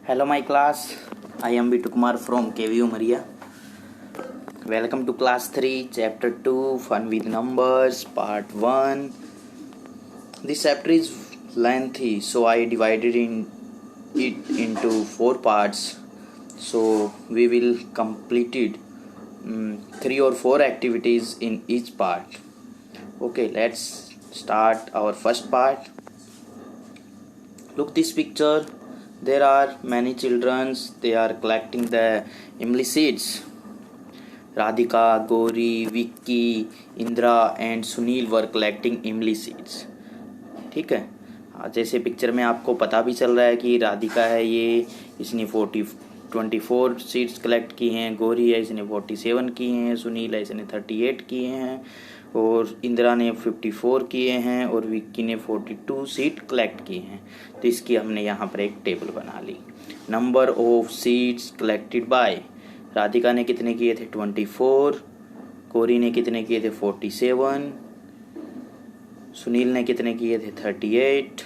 Hello, my class. I am Bitu Kumar from KVU Maria. Welcome to class 3, chapter 2, Fun with Numbers, part 1. This chapter is lengthy, so I divided it into 4 parts. So we will complete it 3 or 4 activities in each part. Okay, let's start our first part. Look this picture. There are many children. They are collecting the imli seeds. Radhika, Gauri, Vicky, Indra and Sunil were collecting imli seeds. ठीक है, जैसे picture में आपको पता भी चल रहा है कि राधिका है ये, इसने 24 सीड्स कलेक्ट की हैं, गौरी है इसने 47 किए हैं, सुनील है इसने 38 किए हैं और इंदिरा ने 54 किए हैं और विक्की ने 42 सीड कलेक्ट किए हैं। तो इसकी हमने यहाँ पर एक टेबल बना ली। Number of seeds collected by, Radhika ने कितने किए थे 24, गौरी ने कितने किए थे 47, सुनील ने कितने किए थे 38,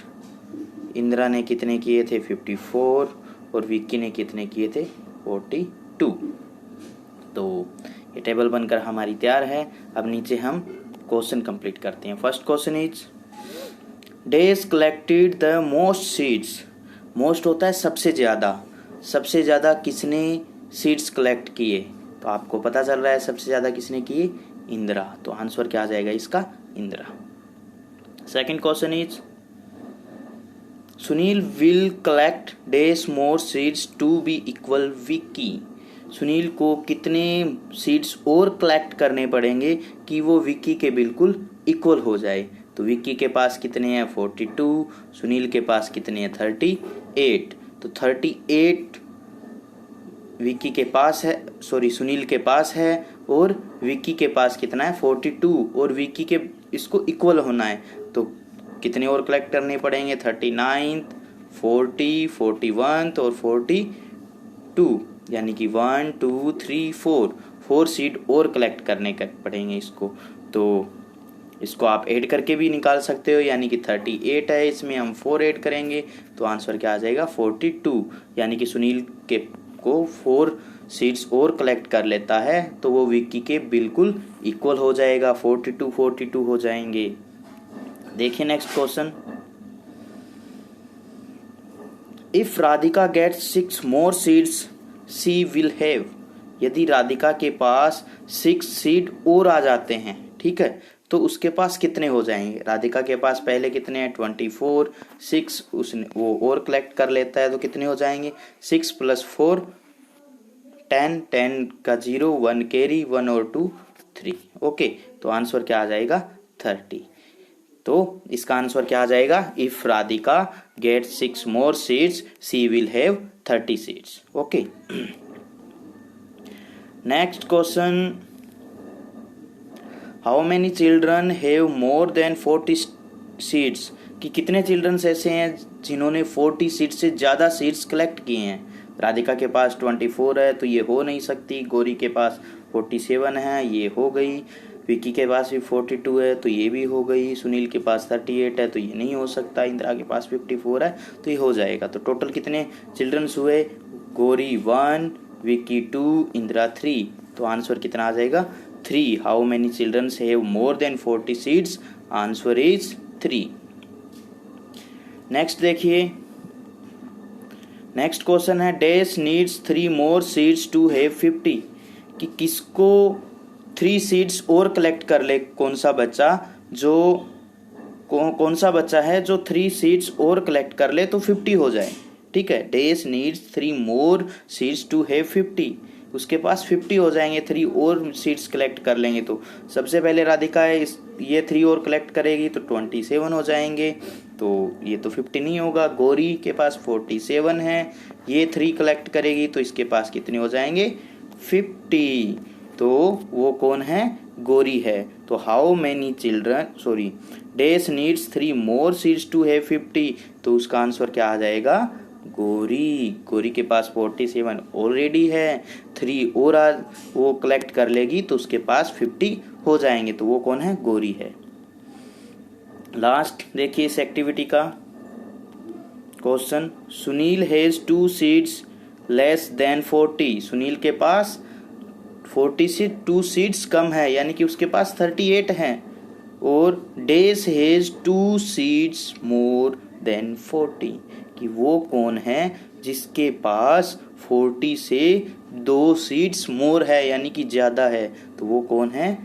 इंदिरा ने कितने किए थे 54 और विक्की ने कितने किए थे 42। तो ये टेबल बनकर हमारी तैयार है। अब नीचे हम क्वेश्चन कंप्लीट करते हैं। First question is days collected the most seeds. Most होता है सबसे ज़्यादा किसने सीड्स कलेक्ट किए, तो आपको पता चल रहा है सबसे ज़्यादा किसने किए, इंदिरा। तो आंसर क्या आ जाएगा इसका, Indira. Second question is Sunil will collect days more seeds to be equal Vicky. Sunil को कितने सीड्स और कलेक्ट करने पड़ेंगे कि वो विक्की के बिल्कुल इक्वल हो जाए। तो विक्की के पास कितने हैं 42, सुनील के पास कितने हैं 38। तो 38 विक्की के पास है, सुनील के पास है और विक्की के पास कितना है 42 और विक्की के इसको इक्वल होना है। तो कितने और कलेक्ट करने पड़ेंगे 39, 40, 41 और 42, यानी कि 1 2 3 4 सीड और कलेक्ट करने पड़ेंगे इसको। तो इसको आप ऐड करके भी निकाल सकते हो, यानी कि 38 है, इसमें हम 4 ऐड करेंगे तो आंसर क्या आ जाएगा 42। यानी कि सुनील के को 4 सीड्स और कलेक्ट कर लेता है तो वो विक्की के बिल्कुल इक्वल हो जाएगा, 42 हो जाएंगे। देखिए next question, if Radhika gets 6 more seeds she will have. यदि राधिका के पास 6 सीड और आ जाते हैं, ठीक है, तो उसके पास कितने हो जाएंगे। राधिका के पास पहले कितने हैं 24, 6 उसने वो और कलेक्ट कर लेता है तो कितने हो जाएंगे 6 + 4 10, 10 का 0, 1 कैरी, 1 और 2 3। ओके, तो आंसर क्या आ जाएगा 30। तो इसका आंसर क्या आ जाएगा, if Radhika get 6 more seeds she will have 30 seeds. Okay, next question, how many children have more than 40 seeds. कि कितने चिल्ड्रंस ऐसे हैं जिन्होंने 40 सीड्स से ज़्यादा सीड्स कलेक्ट किए हैं। राधिका के पास 24 है तो ये हो नहीं सकती, गौरी के पास 47 है ये हो गई, विक्की के पास भी 42 है तो ये भी हो गई, सुनील के पास 38 है तो ये नहीं हो सकता, इंदिरा के पास 54 है तो ये हो जाएगा। तो टोटल कितने चिल्ड्रंस हुए, गौरी 1, विक्की 2, इंदिरा 3। तो आंसर कितना आ जाएगा 3। How many childrens have more than 40 seeds, answer is 3। Next देखिए, नेक्स्ट क्वेश्चन है dash needs 3 more seeds to have 50। कि किसको 3 सीड्स और कलेक्ट कर ले, कौन सा बच्चा है जो 3 सीड्स और कलेक्ट कर ले तो 50 हो जाए। ठीक है, dash needs 3 more seeds to have 50, उसके पास 50 हो जाएंगे, 3 और सीड्स कलेक्ट कर लेंगे। तो सबसे पहले राधिका है, ये 3 और कलेक्ट करेगी तो 27 हो जाएंगे, तो ये तो 50 नहीं होगा। गौरी के पास 47 है, ये 3 कलेक्ट करेगी तो इसके पास कितने हो जाएंगे 50। तो वो कौन है, गौरी है। तो how many children dash needs 3 more seeds to have 50, तो उसका आंसर क्या आ जाएगा गौरी के पास 47 ऑलरेडी है, 3 और वो कलेक्ट कर लेगी तो उसके पास 50 हो जाएंगे, तो वो कौन है, गौरी है। लास्ट देखिए इस एक्टिविटी का question, Sunil has 2 seats less than 40। Sunil के पास 40 से 2 सीट्स कम है, यानी कि उसके पास 38 हैं। और dash has 2 seats more than 40, कि वो कौन है जिसके पास 40 से 2 सीट्स मोर है, यानी कि ज़्यादा है। तो वो कौन है?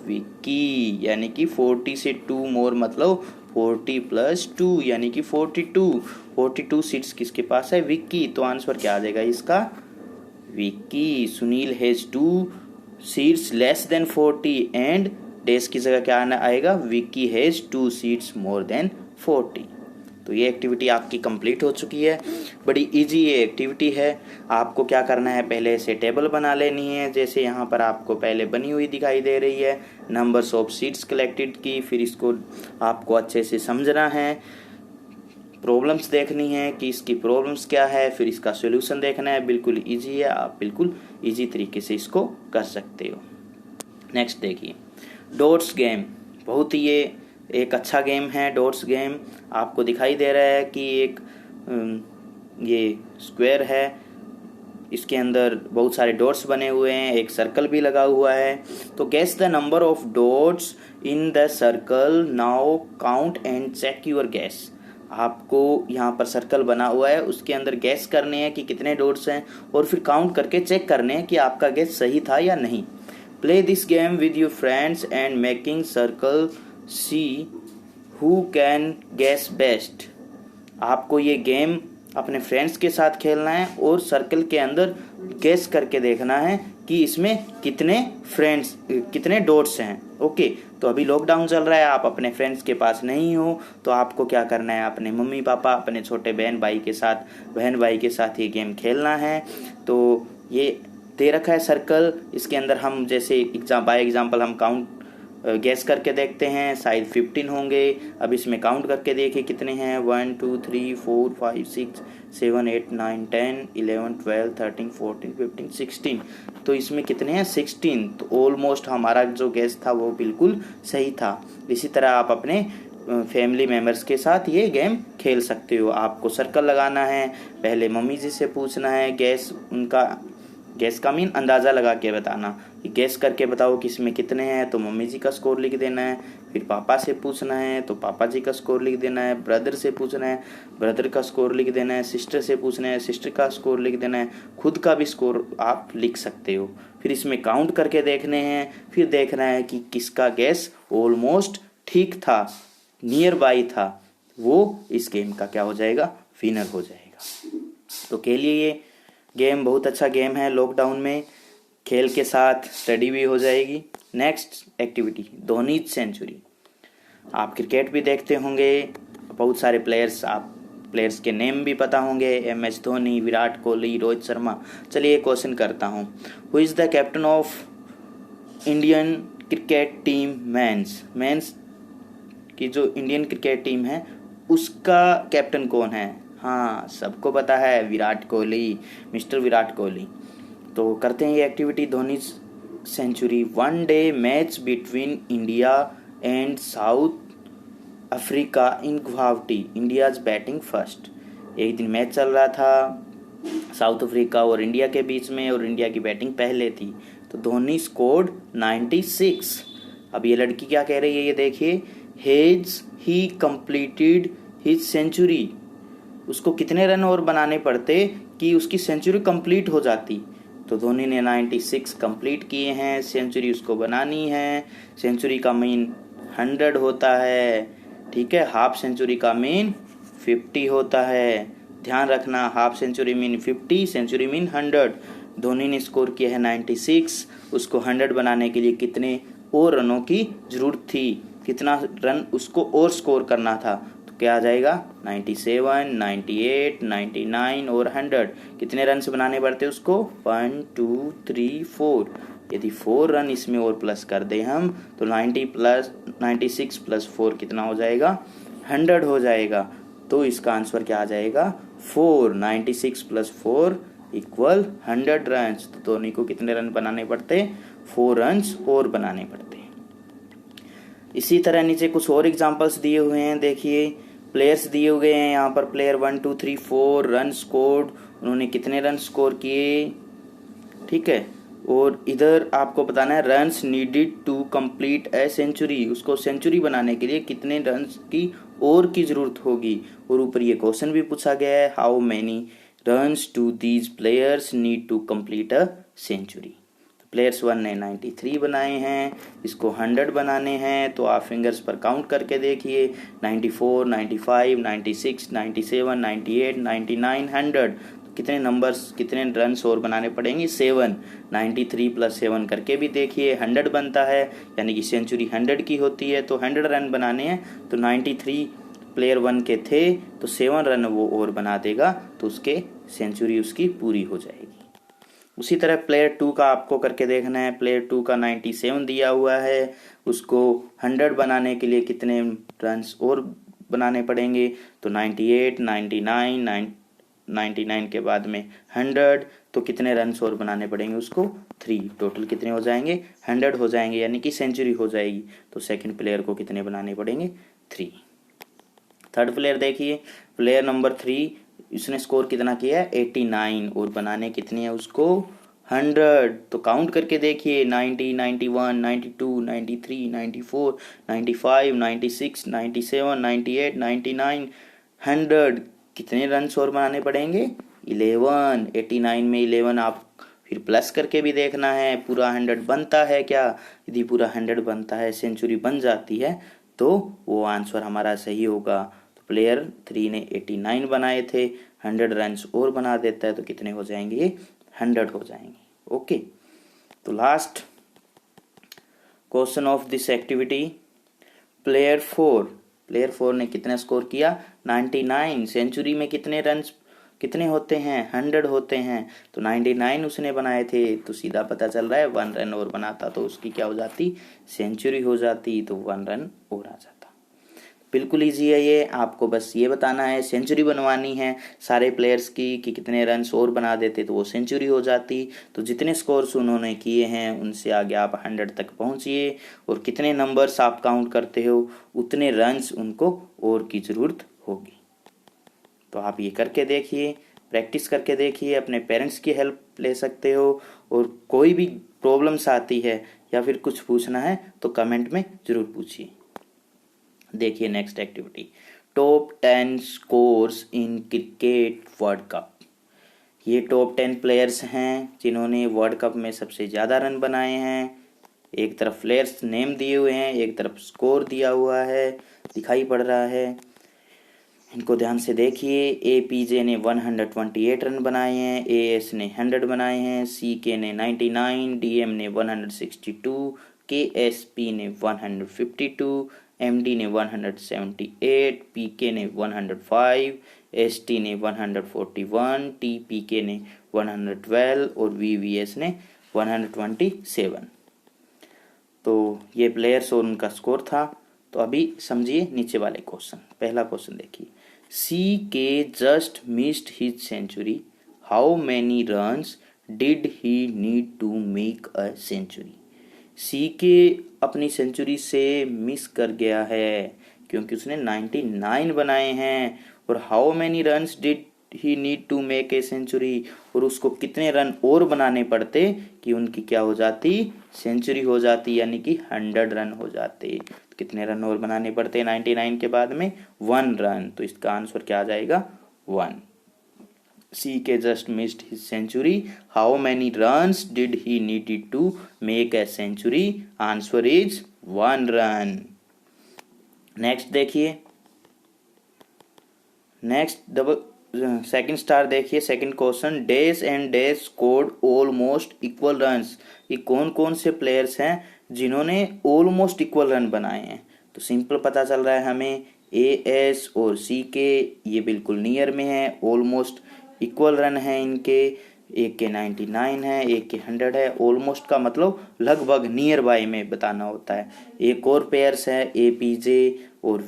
विक्की। यानी कि 40 से 2 मोर मतलब 40 प्लस 2 यानी कि 42 सीट्स किसके पास है? विक्की। तो आंसर क्या आ जाएगा इसका? Vicky. Sunil has 2 seats less than 40 and dash की जगह क्या आना आएगा? Vicky has 2 seats more than 40। तो ये एक्टिविटी आपकी कंप्लीट हो चुकी है। बड़ी इजी ये एक्टिविटी है। आपको क्या करना है, पहले से टेबल बना लेनी है, जैसे यहाँ पर आपको पहले बनी हुई दिखाई दे रही है, नंबर्स ऑफ सीट्स कलेक्टेड की। फिर इसको आपको अच्छे से समझना है, प्रॉब्लम्स देखनी है कि इसकी प्रॉब्लम्स क्या है, फिर इसका सॉल्यूशन देखना है। बिल्कुल इजी है, आप बिल्कुल इजी तरीके से इसको कर सकते हो। नेक्स्ट देखिए, डॉट्स गेम। बहुत ही ये एक अच्छा गेम है डॉट्स गेम। आपको दिखाई दे रहा है कि एक ये स्क्वायर है, इसके अंदर बहुत सारे डॉट्स बने हुए हैं, एक सर्कल भी लगा हुआ है। तो guess the number of dots in the circle, now count and check your guess. आपको यहाँ पर सर्कल बना हुआ है, उसके अंदर गैस करने हैं कि कितने डॉट्स हैं, और फिर काउंट करके चेक करने हैं कि आपका गैस सही था या नहीं। Play this game with your friends and making circle, see who can gas best. आपको ये गेम अपने फ्रेंड्स के साथ खेलना है और सर्कल के अंदर गैस करके देखना है कि इसमें कितने डॉट्स हैं। ओके, तो अभी लॉकडाउन चल रहा है, आप अपने फ्रेंड्स के पास नहीं हो, तो आपको क्या करना है, अपने मम्मी पापा, अपने छोटे बहन भाई के साथ ये गेम खेलना है। तो ये दे रखा है सर्कल, इसके अंदर हम जैसे बाय एग्जाम्पल हम काउंट गैस करके देखते हैं, शायद 15 होंगे। अब इसमें काउंट करके देखें कितने हैं, 1 2 3 4 5 6 7 8 9 10 11 12 13 14 15 16। तो इसमें कितने हैं? 16। तो ऑलमोस्ट हमारा जो गैस था वो बिल्कुल सही था। इसी तरह आप अपने फैमिली मेम्बर्स के साथ ये गेम खेल सकते हो। आपको सर्कल लगाना है, पहले मम्मी जी से पूछना है गैस का मीन अंदाज़ा लगा के बताना कि गैस करके बताओ कि इसमें कितने हैं, तो मम्मी जी का स्कोर लिख देना है। फिर पापा से पूछना है तो पापा जी का स्कोर लिख देना है। ब्रदर से पूछना है, ब्रदर का स्कोर लिख देना है। सिस्टर से पूछना है, सिस्टर का स्कोर लिख देना है। खुद का भी स्कोर आप लिख सकते हो। फिर इसमें काउंट करके देखने हैं, फिर देखना है कि किसका गैस ऑलमोस्ट ठीक था, नियर बाई था, वो इस गेम का क्या हो जाएगा? विनर हो जाएगा। तो के लिए ये गेम बहुत अच्छा गेम है। लॉकडाउन में खेल के साथ स्टडी भी हो जाएगी। Next activity, Dhoni century. आप क्रिकेट भी देखते होंगे, बहुत सारे प्लेयर्स के नेम भी पता होंगे, MS धोनी, विराट कोहली, रोहित शर्मा। चलिए क्वेश्चन करता हूँ, who is the captain of Indian cricket team men's की जो इंडियन क्रिकेट टीम है उसका कैप्टन कौन है? हाँ, सबको पता है, विराट कोहली, मिस्टर विराट कोहली। तो करते हैं ये activity, Dhoni century. 1 day match between India and South Africa in Guwahati, India's batting first. एक दिन मैच चल रहा था साउथ अफ्रीका और इंडिया के बीच में, और इंडिया की बैटिंग पहले थी। तो धोनी स्कोर्ड 96। अब ये लड़की क्या कह रही है, ये देखिए, has he completed his century. उसको कितने रन और बनाने पड़ते कि उसकी सेंचुरी कंप्लीट हो जाती? तो धोनी ने 96 कंप्लीट किए हैं, सेंचुरी उसको बनानी है। सेंचुरी का मीन 100 होता है, ठीक है। हाफ सेंचुरी का मीन 50 होता है, ध्यान रखना। Half century mean 50, century mean 100। Dhoni ने स्कोर किया है 96, उसको 100 बनाने के लिए कितने और रनों की जरूरत थी, कितना रन उसको और स्कोर करना था? क्या आ जाएगा? 97, 98, 99 और 100। कितने रन से बनाने पड़ते उसको? 1 2 3 4। यदि 4 रन इसमें और प्लस कर दे हम तो 96 प्लस 4 कितना हो जाएगा? 100 हो जाएगा। तो इसका आंसर क्या आ जाएगा? 4। 96 प्लस 4 इक्वल 100 रन। तो धोनी को कितने रन बनाने पड़ते? 4 रन और बनाने पड़ते। इसी तरह नीचे कुछ और एग्जांपल्स दिए हुए हैं, देखिए। प्लेयर्स दिए हुए हैं यहाँ पर, प्लेयर 1 2 3 4 रन स्कोर्ड, उन्होंने कितने रन स्कोर किए, ठीक है। और इधर आपको बताना है runs needed to complete a century, उसको सेंचुरी बनाने के लिए कितने रन्स की और की जरूरत होगी। और ऊपर ये क्वेश्चन भी पूछा गया है, how many runs to these players need to complete a century. Players 1 ने 93 बनाए हैं, इसको 100 बनाने हैं, तो आप फिंगर्स पर काउंट करके देखिए, 94 95 96 97 98 99 100। कितने नंबर्स, कितने रन्स और बनाने पड़ेंगे, 7। 93 + 7 करके भी देखिए, 100 बनता है, यानी कि सेंचुरी 100 की होती है, तो 100 रन बनाने हैं। तो 93 प्लेयर 1 के थे, तो 7 रन वो और बना देगा, तो उसके सेंचुरी उसकी पूरी हो जाएगी। उसी तरह प्लेयर 2 का आपको करके देखना है। प्लेयर 2 का 97 दिया हुआ है, उसको 100 बनाने के लिए कितने रन्स और बनाने पड़ेंगे, तो 98 99 99 के बाद में 100, तो कितने रन्स और बनाने पड़ेंगे उसको, 3। टोटल कितने हो जाएंगे, 100 हो जाएंगे, यानी कि सेंचुरी हो जाएगी। तो सेकंड प्लेयर को कितने बनाने पड़ेंगे, 3। थर्ड प्लेयर देखिए, प्लेयर नंबर 3, इसने स्कोर कितना किया है, 89, और बनाने कितनी है उसको, 100। तो काउंट करके देखिए, 90 91 92 93 94 95 96 97 98 99 100। कितने रन और बनाने पड़ेंगे, 11। 89 में 11 आप फिर प्लस करके भी देखना है, पूरा 100 बनता है क्या। यदि पूरा 100 बनता है, सेंचुरी बन जाती है, तो वो आंसर हमारा सही होगा। तो प्लेयर 3 ने 89 बनाए थे, 100 रन और बना देता है, तो कितने हो जाएंगे, ये 100 हो जाएंगे। ओके, तो last question of this activity, player 4 ने कितना स्कोर किया, 99। सेंचुरी में कितने रन कितने होते हैं, 100 होते हैं, तो 99 उसने बनाए थे, तो सीधा पता चल रहा है 1 रन और बनाता तो उसकी क्या हो जाती, सेंचुरी हो जाती, तो 1 रन और आ जाता। बिल्कुल इजी है ये, आपको बस ये बताना है, सेंचुरी बनवानी है सारे प्लेयर्स की कि कितने रन और बना देते तो वो सेंचुरी हो जाती। तो जितने स्कोर्स उन्होंने किए हैं उनसे आगे आप 100 तक पहुंचिए, और कितने नंबर्स आप काउंट करते हो उतने रन्स उनको और की ज़रूरत होगी। तो आप ये करके देखिए, प्रैक्टिस करके देखिए, अपने पेरेंट्स की हेल्प ले सकते हो, और कोई भी प्रॉब्लम्स आती है या फिर कुछ पूछना है तो कमेंट में ज़रूर पूछिए। देखिए next activity, top 10 scores in cricket world cup. ये टॉप 10 प्लेयर्स हैं जिन्होंने वर्ल्ड कप में सबसे ज़्यादा रन बनाए हैं। एक तरफ प्लेयर्स नेम दिए हुए हैं, एक तरफ स्कोर दिया हुआ है, दिखाई पड़ रहा है, इनको ध्यान से देखिए। APJ ने 128 रन बनाए हैं, AS ने 100 बनाए हैं, CK ने 99, DM ने 162, KSP ने 152, MD ने 178, PK ने 105, ST ने 141, TPK ने 112 और VVS ने 127। तो ये प्लेयर्स और उनका स्कोर था। तो अभी समझिए नीचे वाले क्वेश्चन। पहला क्वेश्चन देखिए, CK just missed his century, how many runs did he need to make a century. CK अपनी सेंचुरी से मिस कर गया है क्योंकि उसने 99 बनाए हैं, और how many runs did he need to make a century, और उसको कितने रन और बनाने पड़ते कि उनकी क्या हो जाती, सेंचुरी हो जाती, यानी कि 100 रन हो जाते। तो कितने रन और बनाने पड़ते 99 के बाद में, 1 रन। तो इसका आंसर क्या आ जाएगा, 1। CK just missed his century. How many runs did he needed to make a century? Answer is 1 run. Next देखिए, नेक्स्ट सेकंड स्टार देखिए, second question, dash and dash scored almost equal runs. ये कौन कौन से players हैं जिन्होंने almost equal run बनाए हैं। तो सिंपल पता चल रहा है हमें, AS और CK ये बिल्कुल नियर में है, ऑलमोस्ट इक्वल रन है इनके, एक के 99 है, एक के 100 है। ऑलमोस्ट का मतलब लगभग, नियर बाय में बताना होता है। एक और पेयर्स है, APJ और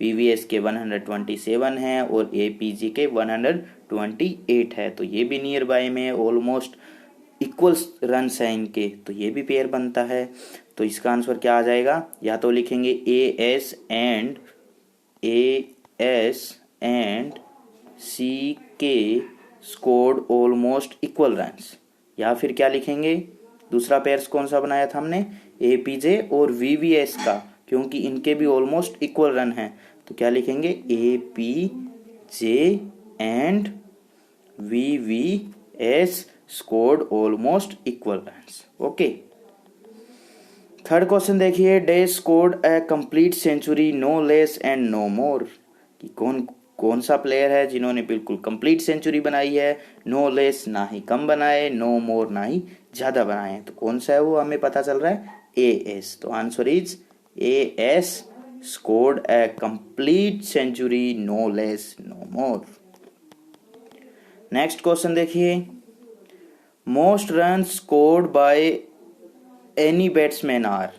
VVS के 127 है और APG के 128 है, तो ये भी नियर बाय में, ऑलमोस्ट इक्वल रन्स हैं इनके, तो ये भी पेयर बनता है। तो इसका आंसर क्या आ जाएगा, या तो लिखेंगे AS and AS and CK scored almost equal runs, या फिर क्या लिखेंगे, दूसरा पेयर्स कौन सा बनाया था हमने, APJ और VVS का, क्योंकि इनके भी ऑलमोस्ट इक्वल रन हैं, तो क्या लिखेंगे, APJ and VVS scored almost equal runs. Okay, third question देखिए, they scored a complete century no less and no more, कि कौन सा प्लेयर है जिन्होंने बिल्कुल कंप्लीट सेंचुरी बनाई है, नो लेस ना ही कम बनाए, नो मोर ना ही ज्यादा बनाए, तो कौन सा है वो हमें पता चल रहा है, AS, तो answer is AS scored a complete century no less no more. Next question देखिए, most run scored by any batsman are,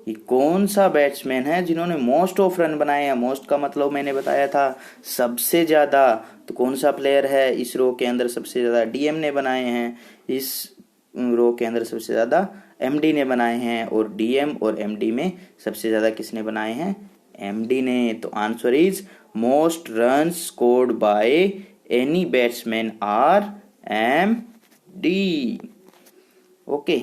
ये कौन सा बैट्समैन है जिन्होंने मोस्ट ऑफ रन बनाए हैं, मोस्ट का मतलब मैंने बताया था सबसे ज्यादा, तो कौन सा प्लेयर है इस रो के अंदर सबसे ज्यादा, DM ने बनाए हैं, इस रो के अंदर सबसे ज्यादा MD ने बनाए हैं, और DM और MD में सबसे ज्यादा किसने बनाए हैं, MD ने, तो answer is most run scored by any batsman are MD। Okay,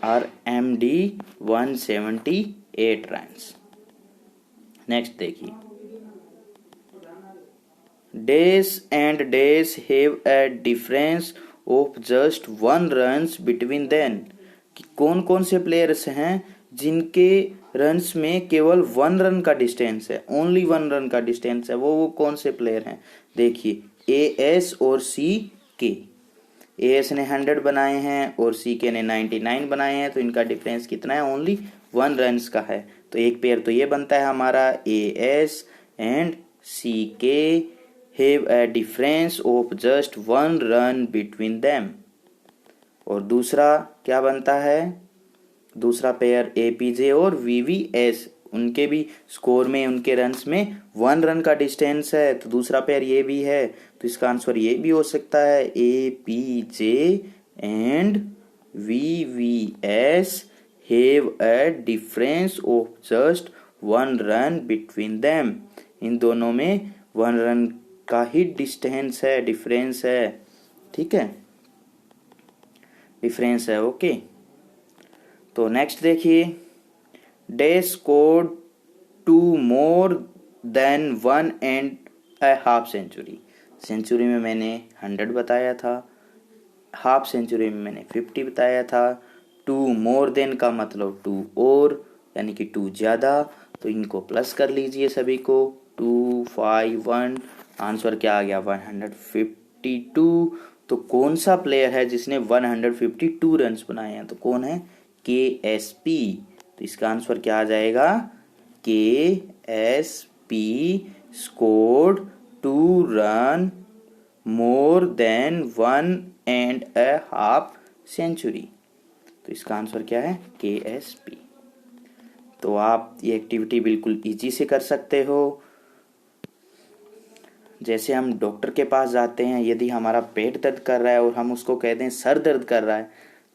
are MD 178 runs. Next देखिए, days and days have a difference of just 1 runs between them, कि कौन कौन से प्लेयर्स हैं जिनके रन्स में केवल 1 रन का डिस्टेंस है, ओनली 1 रन का डिस्टेंस है, वो कौन से प्लेयर हैं, देखिए AS और CK, AS ने 100 बनाए हैं और CK ने 99 बनाए हैं, तो इनका डिफरेंस कितना है, ओनली 1 रन का है, तो एक पेयर तो ये बनता है हमारा, AS and CK have a difference of just 1 run between them, और दूसरा क्या बनता है, दूसरा पेयर APJ और VVS, उनके भी स्कोर में, उनके रन्स में 1 रन का डिस्टेंस है, तो दूसरा पेयर ये भी है, तो इसका आंसर ये भी हो सकता है, APJ and VVS have a difference of just 1 run between them, इन दोनों में 1 रन का ही डिस्टेंस है, डिफरेंस है, ठीक है, डिफरेंस है। ओके, तो नेक्स्ट देखिए, they scored 2 more than 1.5 century, century में मैंने 100 बताया था, हाफ सेंचुरी में मैंने 50 बताया था, 2 मोर देन का मतलब 2 और, यानी कि 2 ज़्यादा, तो इनको प्लस कर लीजिए सभी को, 2 5 1, आंसर क्या आ गया, 152, तो कौन सा प्लेयर है जिसने 152 रन्स बनाए हैं, तो कौन है, KSP, तो इसका आंसर क्या आ जाएगा, KSP scored 2 run more than 1.5 century, तो इसका आंसर क्या है, KSP। तो आप ये एक्टिविटी बिल्कुल इजी से कर सकते हो, जैसे हम डॉक्टर के पास जाते हैं, यदि हमारा पेट दर्द कर रहा है और हम उसको कह दें सर दर्द कर रहा है,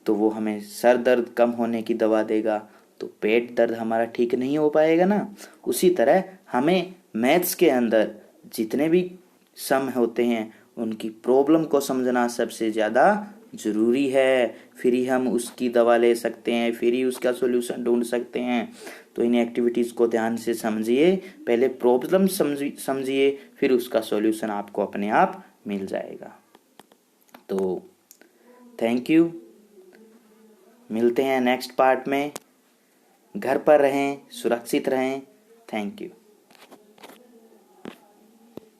तो वो हमें सर दर्द कम होने की दवा देगा, तो पेट दर्द हमारा ठीक नहीं हो पाएगा ना। उसी तरह हमें मैथ्स के अंदर जितने भी सम होते हैं उनकी प्रॉब्लम को समझना सबसे ज़्यादा ज़रूरी है, फिर ही हम उसकी दवा ले सकते हैं, फिर ही उसका सॉल्यूशन ढूंढ सकते हैं। तो इन एक्टिविटीज़ को ध्यान से समझिए, पहले प्रॉब्लम समझिए, फिर उसका सॉल्यूशन आपको अपने आप मिल जाएगा। तो थैंक यू, मिलते हैं नेक्स्ट पार्ट में। घर पर रहें, सुरक्षित रहें। Thank you.